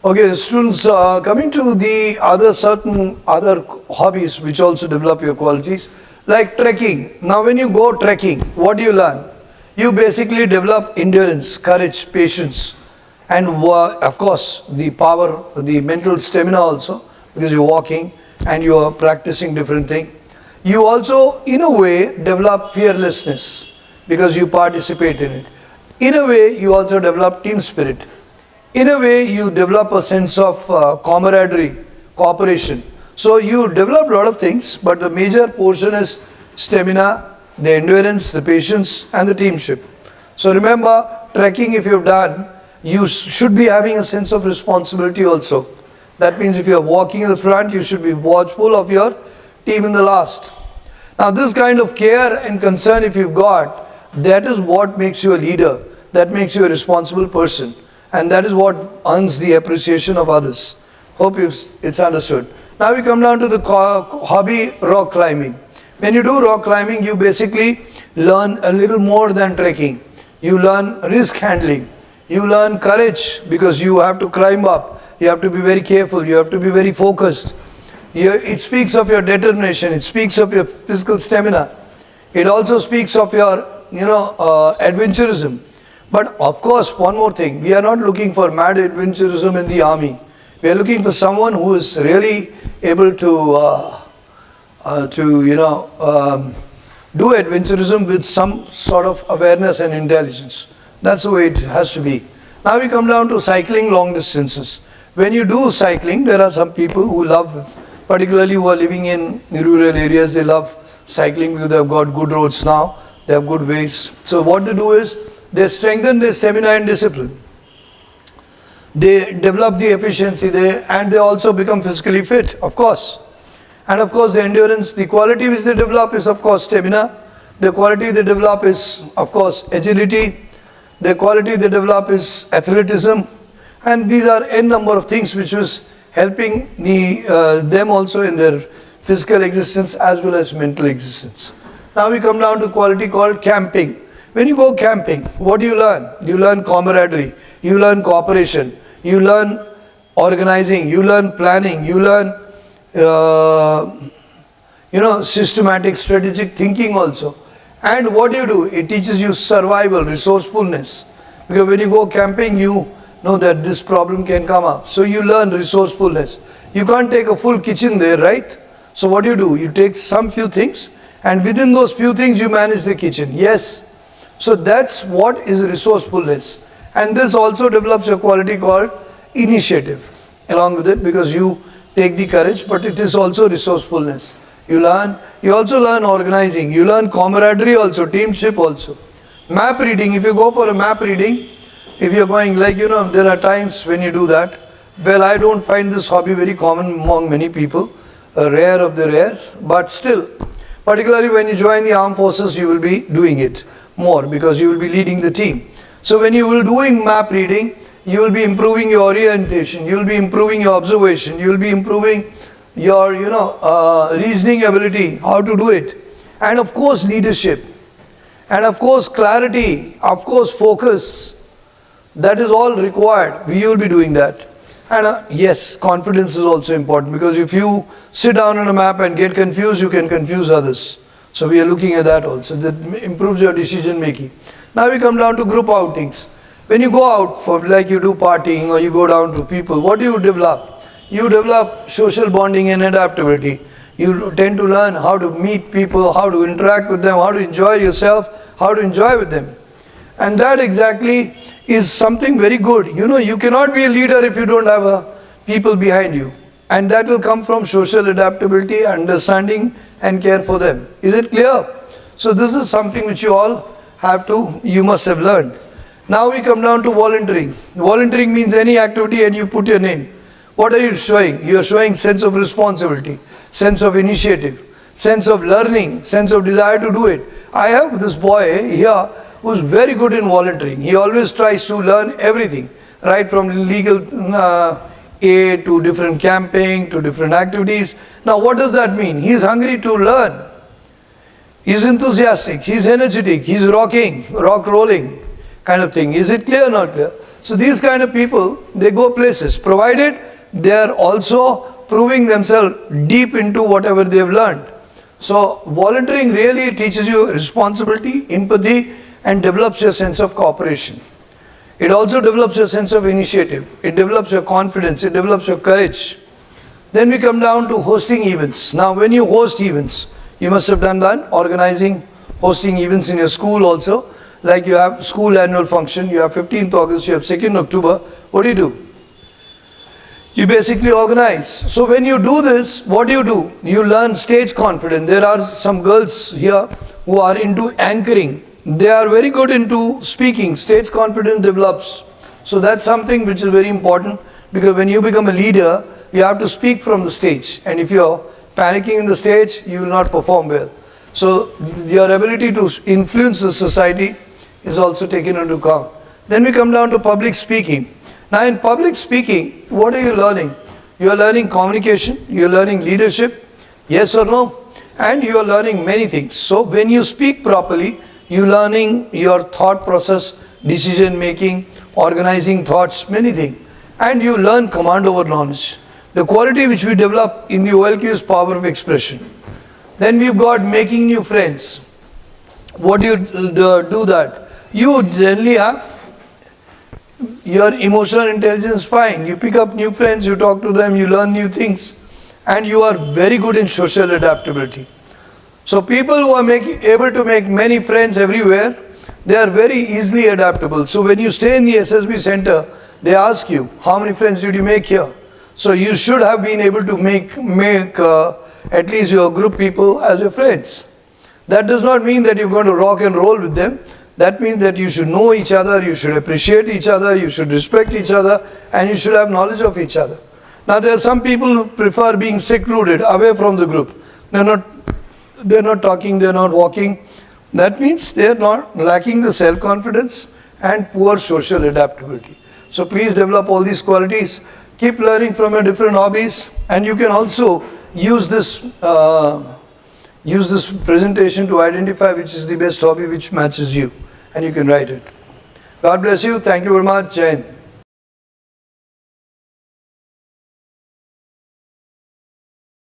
Okay, students, coming to the certain other hobbies which also develop your qualities, like trekking. Now, when you go trekking, what do you learn? You basically develop endurance, courage, patience, and of course, the power, the mental stamina also, because you're walking and you are practicing different things. You also, in a way, develop fearlessness because you participate in it. In a way, you also develop team spirit. In a way, you develop a sense of camaraderie, cooperation. So you develop a lot of things, but the major portion is stamina, the endurance, the patience, and the teamship. So remember, trekking if you've done, you should be having a sense of responsibility also. That means if you're walking in the front, you should be watchful of your team in the last. Now this kind of care and concern if you've got, that is what makes you a leader. That makes you a responsible person. And that is what earns the appreciation of others. Hope it's understood. Now we come down to the hobby, rock climbing. When you do rock climbing, you basically learn a little more than trekking. You learn risk handling. You learn courage because you have to climb up. You have to be very careful. You have to be very focused. It speaks of your determination. It speaks of your physical stamina. It also speaks of your, adventurism. But of course, one more thing, we are not looking for mad adventurism in the army. We are looking for someone who is really able to do adventurism with some sort of awareness and intelligence. That's the way it has to be. Now we come down to cycling long distances. When you do cycling, there are some people who love, particularly who are living in rural areas, they love cycling because they have got good roads now, they have good ways. So what they do is, they strengthen their stamina and discipline. They develop the efficiency and they also become physically fit, of course. And of course the endurance, the quality which they develop is of course stamina. The quality they develop is of course agility. The quality they develop is athleticism. And these are n number of things which was helping them also in their physical existence as well as mental existence. Now we come down to quality called camping. When you go camping, what do you learn? You learn camaraderie, you learn cooperation, you learn organizing, you learn planning, you learn, systematic, strategic thinking also. And what do you do? It teaches you survival, resourcefulness. Because when you go camping, you know that this problem can come up. So you learn resourcefulness. You can't take a full kitchen there, right? So what do? You take some few things, and within those few things, you manage the kitchen. Yes. So that's what is resourcefulness. And this also develops a quality called initiative along with it, because you take the courage, but it is also resourcefulness. You also learn organizing, you learn camaraderie also, teamship also. Map reading, if you go for a map reading, if you're going there are times when you do that. Well, I don't find this hobby very common among many people, rare of the rare, but still, particularly when you join the armed forces, you will be doing it more because you will be leading the team. So when you will doing map reading, you will be improving your orientation, you will be improving your observation, you will be improving your reasoning ability, how to do it, and of course leadership, and of course clarity, of course focus. That is all required. We will be doing that. And yes, confidence is also important, because if you sit down on a map and get confused, you can confuse others. So we are looking at that also. That improves your decision making. Now we come down to group outings. When you go out for you do partying or you go down to people, what do you develop? You develop social bonding and adaptability. You tend to learn how to meet people, how to interact with them, how to enjoy yourself, how to enjoy with them. And that exactly is something very good. You cannot be a leader if you don't have people behind you. And that will come from social adaptability, understanding and care for them. Is it clear? So this is something which you must have learned. Now we come down to volunteering. Volunteering means any activity and you put your name. What are you showing? You are showing sense of responsibility, sense of initiative, sense of learning, sense of desire to do it. I have this boy here who's very good in volunteering. He always tries to learn everything, right from legal aid to different camping to different activities. Now what does that mean? He's hungry to learn. He's enthusiastic, he's energetic, he's rock rolling kind of thing. Is it clear or not clear? So these kind of people, they go places, provided they are also proving themselves deep into whatever they have learned. So volunteering really teaches you responsibility, empathy, and develops your sense of cooperation. It also develops your sense of initiative. It develops your confidence. It develops your courage. Then we come down to hosting events. Now when you host events, you must have done that, organizing, hosting events in your school also. Like you have school annual function, you have 15th August, you have 2nd October. What do? You basically organize. So when you do this, what do? You learn stage confidence. There are some girls here who are into anchoring. They are very good into speaking. Stage confidence develops. So that's something which is very important, because when you become a leader, you have to speak from the stage. And if you're panicking in the stage, you will not perform well. So your ability to influence the society is also taken into account. Then we come down to public speaking. Now in public speaking, what are you learning? You are learning communication, you are learning leadership, yes or no, and you are learning many things. So when you speak properly, you are learning your thought process, decision making, organizing thoughts, many things. And you learn command over knowledge. The quality which we develop in the OLQ is power of expression. Then we've got making new friends. What do you do that? You generally have your emotional intelligence fine. You pick up new friends, you talk to them, you learn new things, and you are very good in social adaptability. So people who are able to make many friends everywhere, they are very easily adaptable. So when you stay in the SSB center, they ask you, how many friends did you make here? So you should have been able to make at least your group people as your friends. That does not mean that you're going to rock and roll with them. That means that you should know each other, you should appreciate each other, you should respect each other, and you should have knowledge of each other. Now there are some people who prefer being secluded, away from the group. They're not talking, they're not walking. That means they're not lacking the self-confidence and poor social adaptability. So please develop all these qualities. Keep learning from your different hobbies, and you can also use this presentation to identify which is the best hobby which matches you, and you can write it. God bless you. Thank you very much. Jai Hind.